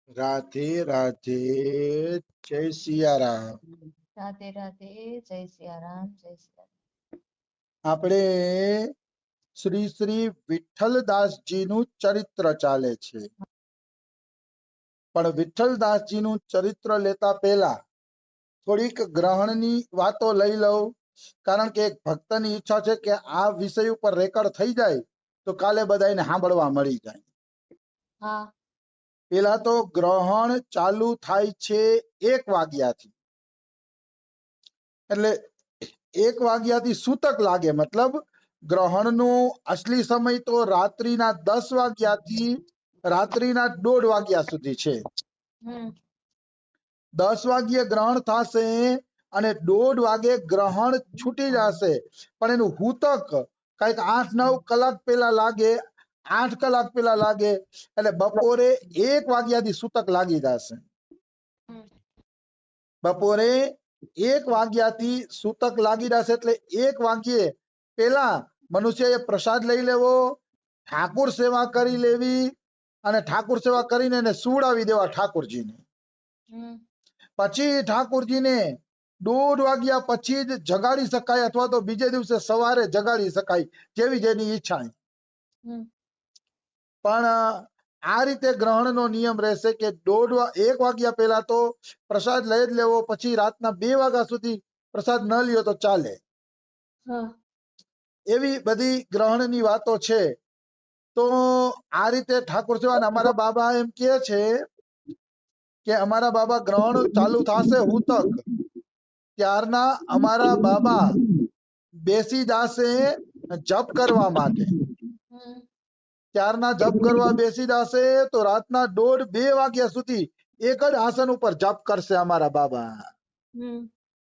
રાધે રાધે, જય સિયારામ. રાધે રાધે, જય સિયારામ, જય સિયારામ. આપણે શ્રી શ્રી વિઠ્ઠલદાસજીનું ચરિત્ર ચાલે છે, પણ વિઠ્ઠલદાસજીનું ચરિત્ર લેતા પહેલા થોડીક ગ્રહણની વાતો લઈ લઉં. કારણ કે એક ભક્તની ઈચ્છા છે કે આ વિષય ઉપર રેકર્ડ થઈ જાય તો કાલે બધાને સાંભળવા મળી જાય. હા પેલા તો ગ્રહણ ચાલુ થાય છે 1 વાગ્યાથી, એટલે 1 વાગ્યાથી સૂતક લાગે, મતલબ ગ્રહણનો અસલી સમય તો રાત્રિના 10 વાગ્યાથી રાત્રિના 1:30 વાગ્યા સુધી છે. હમ 10 વાગ્યે ગ્રહણ થશે અને 1:30 વાગે ગ્રહણ છૂટી જશે, પણ એનું હૂતક કઈક 8-9 કલાક પહેલા લાગે, 8 કલાક પહેલા લાગે, એટલે બપોરે 1 વાગ્યાથી સૂતક લાગી જશે. બપોરે 1 વાગ્યાથી સૂતક લાગી જશે, એટલે 1 વાગ્યે પેલા મનુષ્યએ પ્રસાદ લઈ લેવો, ઠાકુર સેવા કરી લેવી, અને ઠાકુર સેવા કરીને એને સુવડાવી દેવા ઠાકુરજીને. પછી ઠાકુરજીને 1:30 વાગ્યા પછી જ જગાડી શકાય, અથવા તો બીજે દિવસે સવારે જગાડી શકાય, જેવી જેની ઈચ્છા. પણ આ રીતે ગ્રહણનો નિયમ રહેશે કે 1 વાગ્યા પહેલા તો પ્રસાદ લઈ જ લેવો, પછી રાતના 2 વાગ્યા સુધી પ્રસાદ ન લ્યો તો ચાલે. એવી બધી ગ્રહણની વાતો છે. તો આ રીતે ઠાકોર સેવા, અમારા બાબા એમ કહે છે કે અમારા બાબા ગ્રહણ ચાલુ થશે હૂતક ત્યારના અમારા બાબા બેસી જશે જપ કરવા માટે. ત્યારના જપ કરવા બેસી જશે તો રાતના 1:30-2 વાગ્યા સુધી એક જ આસન ઉપર જપ કરશે અમારા બાબા.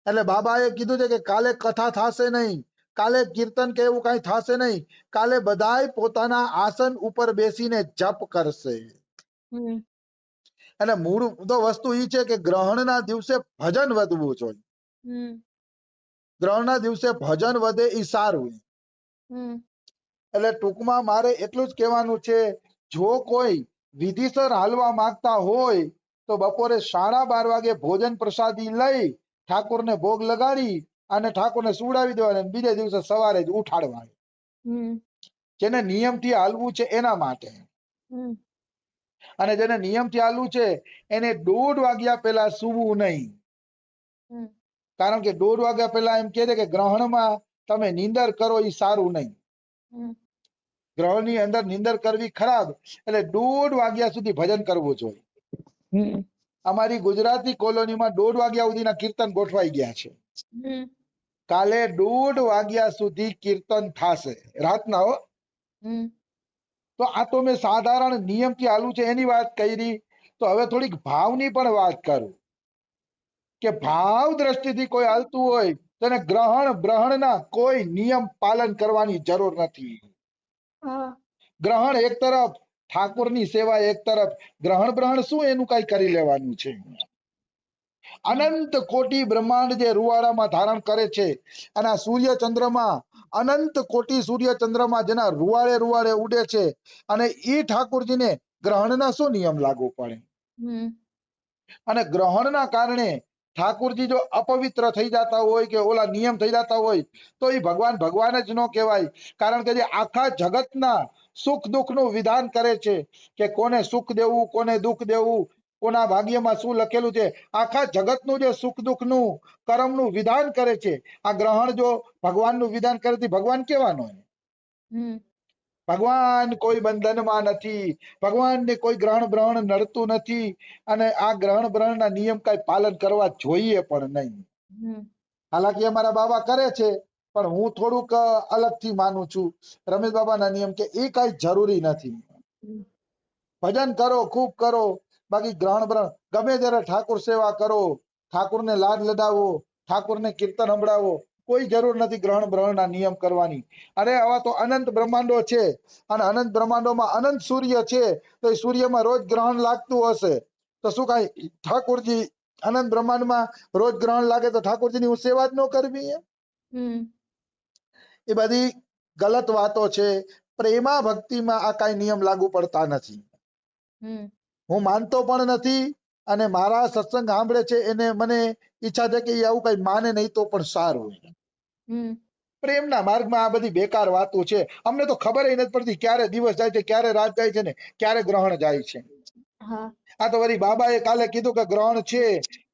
એટલે બાબાએ કીધું છે કે કાલે કથા થશે નહીં, કાલે કીર્તન કે એવું કઈ થશે નહીં, કાલે બધાય પોતાના આસન ઉપર બેસીને જપ કરશે. એટલે મૂળ તો વસ્તુ ઈ છે કે ગ્રહણના દિવસે ભજન વધવું જોઈએ. ગ્રહણના દિવસે ભજન વધે ઈ સારું. એટલે ટૂંકમાં મારે એટલું જ કહેવાનું છે, જો કોઈ વિધિસર હાલવા માંગતા હોય તો બપોરે 12:30 વાગે ભોજન પ્રસાદી લઈ ઠાકોરને ભોગ લગાડી અને ઠાકોરને સુવડાવી દેવાના, અને બીજે દિવસે સવારે જ ઉઠાડવા. જેને નિયમથી હાલવું છે એના માટે. અને જેને નિયમથી હાલવું છે એને 1:30 વાગ્યા પહેલા સૂવું નહીં. કારણ કે 1:30 વાગ્યા પહેલા એમ કહે છે કે ગ્રહણમાં તમે નીંદર કરો એ સારું નહીં. ગ્રહણની અંદર નીંદર કરવી ખરાબ, એટલે 1:30 વાગ્યા સુધી ભજન કરવું જોઈએ. અમારી ગુજરાતી કોલોનીમાં 1:30 વાગ્યા સુધીના કીર્તન ગોઠવાઈ ગયા છે. કાલે 1:30 વાગ્યા સુધી કીર્તન થશે રાતના. હો, તો આ તો મેં સાધારણ નિયમથી હાલવું છે એની વાત કરી. તો હવે થોડીક ભાવની પણ વાત કરું કે ભાવ દ્રષ્ટિથી કોઈ હાલતું હોય તો એને ગ્રહણના કોઈ નિયમ પાલન કરવાની જરૂર નથી. ગ્રહણ એક તરફ, ઠાકોરની સેવા એક તરફ, ગ્રહણ શું એનું કઈ કરી લેવાનું છે. અનંત કોટી બ્રહ્માંડ જે રૂવાડામાં ધારણ કરે છે, અને આ સૂર્ય ચંદ્રમાં અનંત કોટી સૂર્ય ચંદ્રમાં જેના રૂવાડે રૂવાડે ઉડે છે, અને ઈ ઠાકોરજીને ગ્રહણના શું નિયમ લાગુ પડે. અને ગ્રહણના કારણે ઠાકોરજી જો અપવિત્ર થઈ જતા હોય કે ઓલા નિયમ થઈ જતા હોય તો એ ભગવાન ભગવાન જ ન કહેવાય. કારણ કે જે આખા જગતના સુખ દુઃખનું વિધાન કરે છે કે કોને સુખ દેવું, કોને દુઃખ દેવું, કોના ભાગ્યમાં શું લખેલું છે, આખા જગતનું જે સુખ દુઃખનું કર્મનું વિધાન કરે છે, આ ગ્રહણ જો ભગવાનનું વિધાન કરે તો ભગવાન કેવાનો? ભગવાન કોઈ બંધનમાં નથી, ભગવાનને કોઈ ગ્રહણ નડતું નથી, અને આ ગ્રહણના નિયમ કઈ પાલન કરવા જોઈએ પણ નહીં. હાલાકી અમારા બાબા કરે છે, પણ હું થોડુંક અલગથી માનું છું રમેશ બાબાના નિયમ કે એ કઈ જરૂરી નથી. ભજન કરો, ખૂબ કરો, બાકી ગ્રહણ ગમે ત્યારે ઠાકોર સેવા કરો, ઠાકોરને લાડ લડાવો, ઠાકોરને કીર્તન સંભળાવો, કોઈ જરૂર નથી ગ્રહણના નિયમ કરવાની. અરે આવા તો અનંત બ્રહ્માંડો છે, અને અનંત બ્રહ્માંડોમાં અનંત સૂર્ય છે, તો એ સૂર્યમાં રોજ ગ્રહણ લાગતું હશે તો શું કઈ ઠાકોરજી અનંત બ્રહ્માંડમાં રોજ ગ્રહણ લાગે તો ઠાકોરજીની હું સેવા જ ન કરવી? એ બધી ગલત વાતો છે. પ્રેમા ભક્તિમાં આ કઈ નિયમ લાગુ પડતા નથી. હું માનતો પણ નથી અને મારા સત્સંગ સાંભળે છે એને મને ઈચ્છા છે કે એ આવું કઈ માને નહીં તો પણ સારું. પ્રેમના માર્ગમાં આ બધી બેકાર વાતો છે. અમને તો ખબર નથી પડતી ક્યારે દિવસ જાય છે, ક્યારે રાત જાય છે ને ક્યારે ગ્રહણ જાય છે. આ તો વળી બાબાએ કાલે કીધું કે ગ્રહણ છે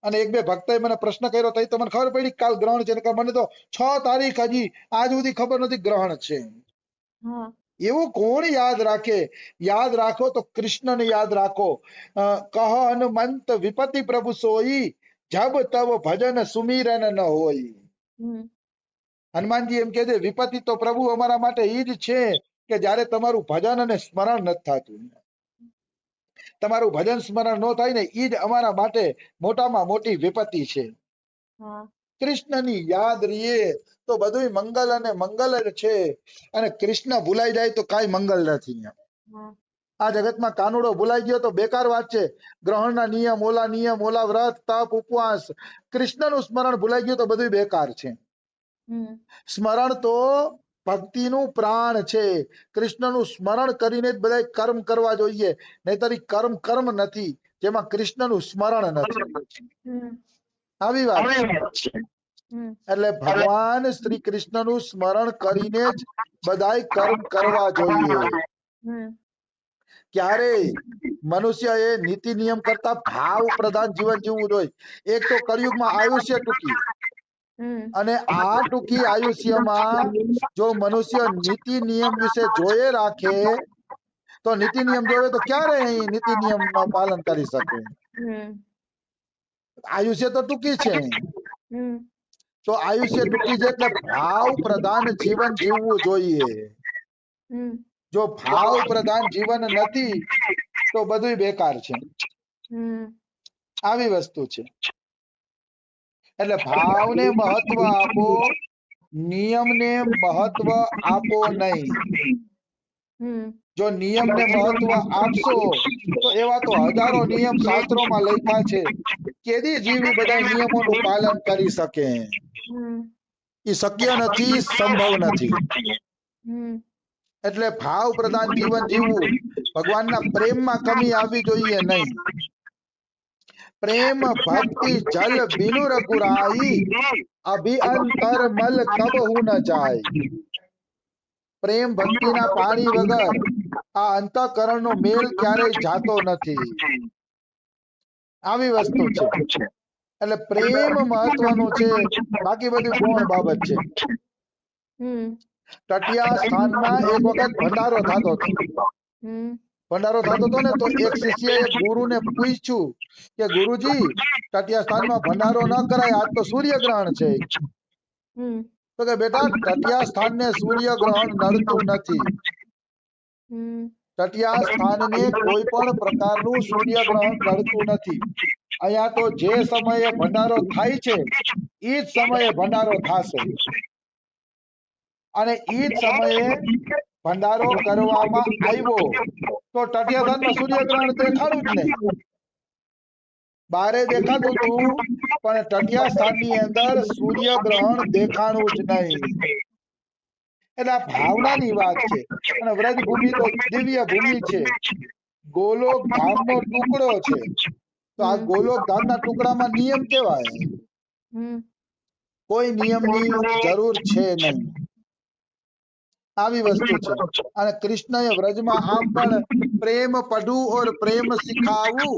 અને એક બે ભક્તોએ મને પ્રશ્ન કર્યો તો મને ખબર પડી કાલ ગ્રહણ છે. મને તો 6 તારીખ હજી આજ સુધી ખબર નથી ગ્રહણ છે. એવું કોણ યાદ રાખે? યાદ રાખો તો કૃષ્ણને યાદ રાખો. કહ હનુમંત વિપતિ પ્રભુ સોઈ, જબ તબ ભજન સુમિરન ન હોય. હનુમાનજી એમ કહે છે વિપત્તિ તો પ્રભુ અમારા માટે ઈ જ છે કે જ્યારે તમારું ભજન અને સ્મરણ નથી થતું. તમારું ભજન સ્મરણ ન થાય ને ઈ જ અમારા માટે મોટામાં મોટી વિપત્તિ છે. કૃષ્ણની યાદ રહીએ તો બધું મંગલ અને મંગલ જ છે. અને કૃષ્ણ ભૂલાઈ જાય તો કાંઈ મંગલ નથી. આ જગતમાં કાનુડો ભૂલાઈ ગયો તો બેકાર વાત છે. ગ્રહણના નિયમ, ઓલા વ્રત, તપ, ઉપવાસ, કૃષ્ણનું સ્મરણ ભૂલાઈ ગયું તો બધું બેકાર છે. સ્મરણ તો ભક્તિનું પ્રાણ છે. કૃષ્ણનું સ્મરણ કરીને જ બધા કર્મ કરવા જોઈએ, નહીતર કર્મ કર્મ નથી જેમાં કૃષ્ણનું સ્મરણ નથી. આવી વાત છે. એટલે ભગવાન શ્રી કૃષ્ણનું સ્મરણ કરીને જ બધાય કર્મ કરવા જોઈએ. ક્યારે મનુષ્ય એ નીતિ નિયમ કરતા ભાવ પ્રધાન જીવન જીવવું જોઈએ. એક તો કળિયુગમાં આયુષ્ય ટૂંકી અને આ ટૂંકી આયુષ્યમાં જો મનુષ્ય નીતિ નિયમ વિશે જોયે રાખે તો નીતિ નિયમ જોવે તો ક્યારે અહીં નીતિ નિયમ નું પાલન કરી શકે? આયુષ્ય તો ટૂંકી છે. તો આયુષ્ય ટૂંકી છે એટલે ભાવ પ્રધાન જીવન જીવવું જોઈએ. જો ભાવ પ્રધાન જીવન નથી તો બધું બેકાર છે. આવી વસ્તુ છે. એટલે ભાવને મહત્વ આપો, નિયમને મહત્વ આપો નહીં. જો નિયમને મહત્વ આપશો તો એવા તો હજારો નિયમ શાસ્ત્રોમાં લખ્યા છે. કેદી જીવી બધા નિયમોનું પાલન કરી શકે? એ શક્ય નથી, સંભવ નથી. એટલે ભાવ પ્રધાન જીવન જીવવું, ભગવાનના પ્રેમમાં કમી આવવી જોઈએ નહીં. પ્રેમ ભક્તિ જલ બિनु રઘુરાઈ, અભિ અંતર મલ કબહુ ન જાય. પ્રેમ ભક્તિના પાણી વગર આ અંતઃકરણનો મેલ ક્યારેય જાતો નથી. આવી વસ્તુ છે. એટલે પ્રેમ મહત્વનું છે, બાકી બધું ગૌણ બાબત છે. તટિયા સ્થાનમાં એક વખત ભંડારો થતો હતો. ને તો એક શિષ્યએ ગુરુને પૂછ્યું કે ગુરુજી, તટિયા સ્થાનમાં ભંડારો ન કરાય, આજ તો સૂર્યગ્રહણ છે. તો કે બેટા, તટિયા સ્થાનને સૂર્યગ્રહણ નડતું નથી. તટિયા સ્થાનને કોઈ પણ પ્રકારનું સૂર્યગ્રહણ નડતું નથી. અહીંયા તો જે સમયે ભંડારો થાય છે એ જ સમયે ભંડારો થશે અને એ જ સમયે ભંડારો કરવામાં આવ્યો તો તટિયા સ્થાનમાં સૂર્યગ્રહણ દેખાડું જ નહીં. બારે દેખાતું હતું પણ તટિયા સ્થાનની અંદર સૂર્યગ્રહણ દેખાણું જ નહીં. એટલે આ ભાવનાની વાત છે. અને વ્રજ ભૂમિ તો દિવ્ય ભૂમિ છે. ગોલોક ધામનો ટુકડો છે. તો આ ગોલોક ધામના ટુકડામાં નિયમ કેવાય? કોઈ નિયમની જરૂર છે નહીં. આવી વસ્તુ છે. અને કૃષ્ણએ વ્રજમાં આમ પણ પ્રેમ પઢું ઓર પ્રેમ સિખાવું,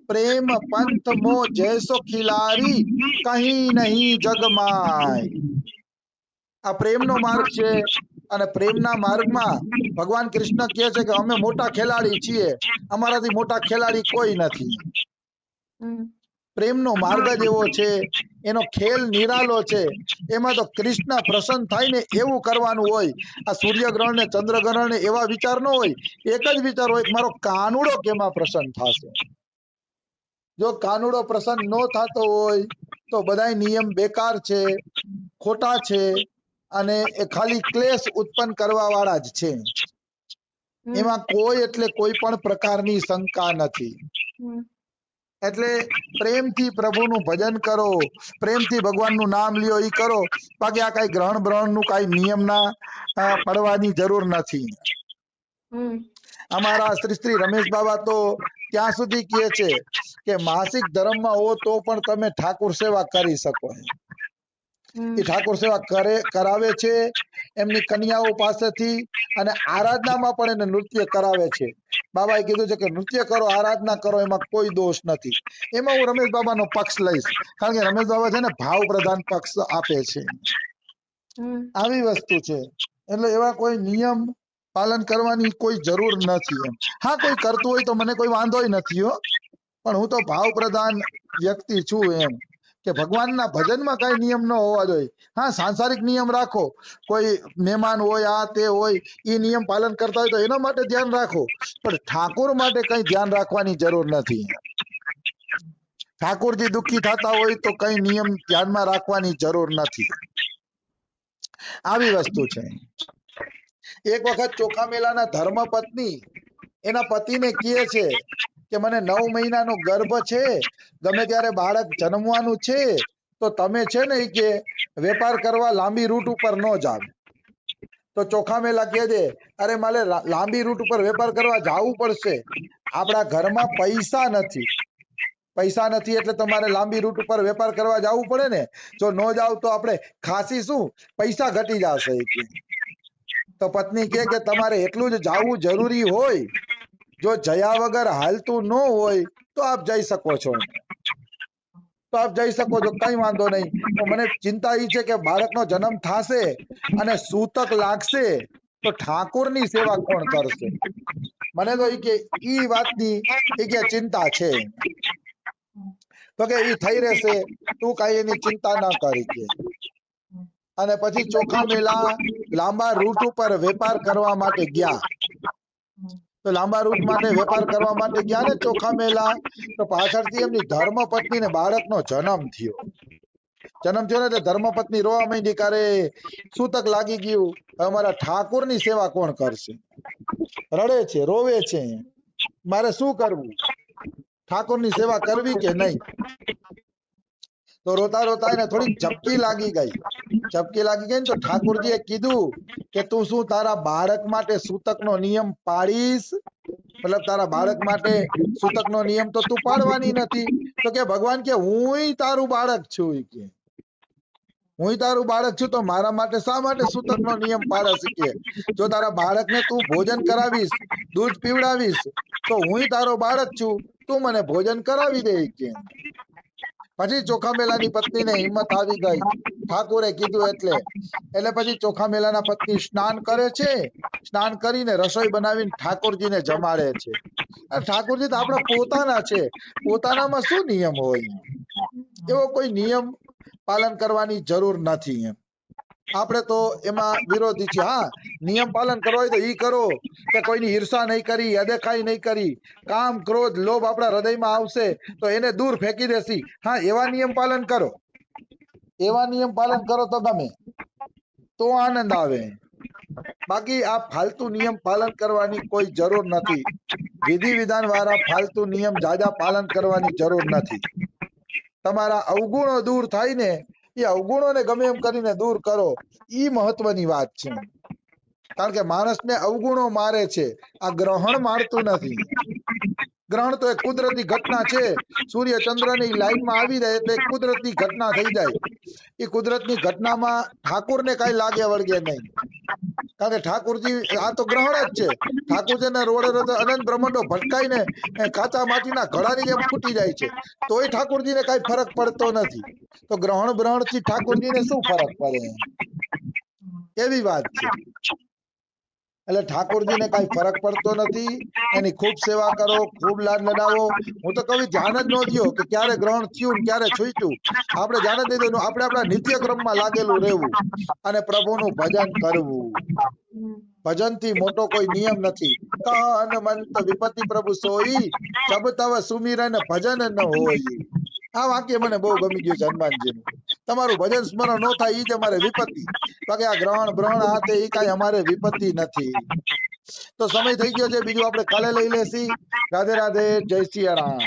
પ્રેમ પંથ મો જૈસો ખિલારી, કहीं નહીં જગમાય. આ પ્રેમનો માર્ગ છે અને પ્રેમના માર્ગમાં ભગવાન કૃષ્ણ કહે છે કે અમે મોટા ખેલાડી છીએ, અમારાથી મોટા ખેલાડી કોઈ નથી. પ્રેમનો માર્ગ જ એવો છે, એનો ખેલ નિરાલો છે. એમાં તો કૃષ્ણ પ્રસન્ન થાય ને એવું કરવાનું હોય. આ સૂર્યગ્રહણ ને ચંદ્રગ્રહણ ને એવા વિચાર ન હોય. એક જ વિચાર હોય, મારો કાનુડો કેમાં પ્રસન્ન થશે. જો કાનુડો પ્રસન્ન ન થતો હોય તો બધાય નિયમ બેકાર છે, ખોટા છે અને એ ખાલી ક્લેશ ઉત્પન્ન કરવા વાળા જ છે. એમાં કોઈ એટલે કોઈ પણ પ્રકારની શંકા નથી. એટલે પ્રેમથી પ્રભુનું ભજન કરો, પ્રેમથી ભગવાનનું નામ લ્યો, ઈ કરો. બાકી આ કઈ ગ્રહણ બ્રહણ નું કઈ નિયમ ના પડવાની જરૂર નથી. અમારા શ્રી રમેશ બાબા તો ત્યાં સુધી કહે છે કે માસિક ધર્મમાં હો તો પણ તમે ઠાકોર સેવા કરી શકો. એ ઠાકોર સેવા કરાવે છે એમની કન્યાઓ પાસેથી, અને આરાધનામાં પણ એને નૃત્ય કરાવે છે. બાબાએ કીધું છે કે નૃત્ય કરો, આરાધના કરો, એમાં કોઈ દોષ નથી. એમાં હું રમેશ બાબાનો પક્ષ લઈશ, કારણ કે રમેશ બાબા છે ને ભાવ પ્રધાન પક્ષ આપે છે. આવી વસ્તુ છે. એટલે એવા કોઈ નિયમ પાલન કરવાની કોઈ જરૂર નથી એમ. હા, કોઈ કરતું હોય તો મને કોઈ વાંધોય નથી હો, પણ હું તો ભાવ પ્રધાન વ્યક્તિ છું એમ, કે ભગવાનના ભજનમાં કઈ નિયમ ન હોવા જોઈએ. હા, સાંસારિક નિયમ રાખો, કોઈ મહેમાન હોય, આ તે હોય, એ નિયમ પાલન કરતા હોય તો એના માટે ધ્યાન રાખો, પણ ઠાકોર માટે કઈ ધ્યાન રાખવાની જરૂર નથી. ઠાકોરજી દુઃખી થતા હોય તો કઈ નિયમ ધ્યાનમાં રાખવાની જરૂર નથી. આવી વસ્તુ છે. એક વખત ચોખા મેલાના ધર્મપત્ની એના પતિને કહે છે કે મને 9 મહિનાનો ગર્ભ છે, ગમે ત્યારે બાળક જન્મવાનું છે, તો તમે છે ને કે વેપાર કરવા લાંબી રૂટ ઉપર ન જાવ. તો ચોખા મેલા કહે છે, અરે મારે લાંબી રૂટ ઉપર વેપાર કરવા જવું પડશે, આપણા ઘરમાં પૈસા નથી. પૈસા નથી એટલે તમારે લાંબી રૂટ ઉપર વેપાર કરવા જવું પડે ને, જો ન જાવ તો આપણે ખાસી શું, પૈસા ઘટી જશે. તો પત્ની કહે કે તમારે એટલું જ જાવું જરૂરી હોય, જો જયા વગર હાલતું ન હોય તો આપ જઈ શકો છો. તો આપ જઈ શકો છો, કઈ વાંધો નહીં. તો મને ચિંતા એ છે કે બાળકનો જન્મ થશે અને સૂતક લાગશે તો ઠાકોરની સેવા કોણ કરશે? મને તો ઈ વાતની ચિંતા છે. તો કે ઈ થઈ રહેશે, તું કઈ એની ચિંતા ના કરી કે. અને પછી ચોખા મેલા લાંબા રૂટ ઉપર વેપાર કરવા માટે ગયા. તો લાંબા રૂટ માટે વેપાર કરવા માટે ગયા ને ચોખા મેલા, તો પાછળથી એમની ધર્મપત્ની ને બાળકનો જન્મ થયો. ને એટલે ધર્મપત્ની રોવા માંડી, કરે સૂતક લાગી ગયું, અમારા ઠાકોરની સેવા કોણ કરશે? રડે છે, રોવે છે, મારે શું કરવું? ઠાકોરની સેવા કરવી કે નહીં? તો રોતા રોતા એને થોડીક ઝપકી લાગી ગઈ. ઝપકી લાગી ગઈ ને તો ઠાકોરજીએ કીધું કે તું શું તારા બાળક માટે સૂતકનો નિયમ પાડીશ? મતલબ તારા બાળક માટે સૂતકનો નિયમ તો તું પાડવાની નથી. તો કે ભગવાન કે હુંય તારું બાળક છું, કે હુંય તારું બાળક છું, તો મારા માટે શા માટે સૂતકનો નિયમ પાડે છે? કે જો તારા બાળકને તું ભોજન કરાવીશ, દૂધ પીવડાવીશ, તો હુંય તારો બાળક છું, તું મને ભોજન કરાવી દે. કે પછી ચોખા મેલાની પત્નીને હિંમત આવી ગઈ, ઠાકોરે કીધું એટલે પછી ચોખા મેલાના પત્ની સ્નાન કરે છે. સ્નાન કરીને રસોઈ બનાવીને ઠાકોરજીને જમાડે છે. ઠાકોરજી તો આપણા પોતાના છે, પોતાનામાં શું નિયમ હોય? એવો કોઈ નિયમ પાલન કરવાની જરૂર નથી એમ. આપણે તો એમાં વિરોધી છીએ. હા, નિયમ પાલન કરવા હોય તો ઈ કરો કે કોઈની ઈર્ષા નહીં કરી, અદેખાઈ નહીં કરી, કામ ક્રોધ લોભ આપણા હૃદયમાં આવશે તો એને દૂર ફેંકી દેસી. હા, એવા નિયમ પાલન કરો, એવા નિયમ પાલન કરો તો ગમે, તો આનંદ આવે. બાકી આ ફાલતુ નિયમ પાલન કરવાની કોઈ જરૂર નથી. વિધિ વિધાન વાળા ફાલતુ નિયમ જાજા પાલન કરવાની જરૂર નથી. તમારા અવગુણો દૂર થાય ને, એ અવગુણોને ગમે એમ કરીને દૂર કરો, ઈ મહત્વની વાત છે. કારણ કે માણસને અવગુણો મારે છે, આ ગ્રહણ મારતું નથી. ગ્રહણ તો એક કુદરતી ઘટના છે. સૂર્ય ચંદ્રની લાઈનમાં આવી જાય એટલે કુદરતી ઘટના થઈ જાય. એ કુદરતની ઘટનામાં ઠાકોરને કઈ લાગે વળગે નહીં, કારણ કે ઠાકોરજી આ તો ગ્રહણ જ છે. ઠાકોરજીના રોડે અનંત બ્રહ્માંડો ભટકાઈને કાચા માટીના ઘડાની જેમ ફૂટી જાય છે, તોય ઠાકોરજીને કઈ ફરક પડતો નથી. તો ગ્રહણ થી ઠાકોરજીને શું ફરક પડે? એવી વાત છે. એટલે ઠાકોરજીને કઈ ફરક પડતો નથી. એની ખૂબ સેવા કરો, ખૂબ લાડ લડાવો. હું તો કવિ ધ્યાન જ ન દો કે ક્યારે ગ્રહણ થયું ને ક્યારે છૂટ્યું. આપણે ધ્યાન જ દીધું, આપણે આપણા નિત્યક્રમમાં લાગેલું રહેવું અને પ્રભુનું ભજન કરવું. ભજન થી મોટો કોઈ નિયમ નથી. હનુમંત વિપતિ પ્રભુ સોઈ, જબ તવ સુમિરન ભજન ન હોય. આ વાક્ય મને બહુ ગમી ગયું છે હનુમાનજીનું. તમારું ભજન સ્મરણ ન થાય ઈ જ અમારે વિપત્તિ. બાકી આ ગ્રહણ બ્રહણ આ તે ઈ કઈ અમારે વિપત્તિ નથી. તો સમય થઈ ગયો છે, બીજું આપણે કાલે લઈ લેશી. રાધે રાધે, જય સિયા રામ.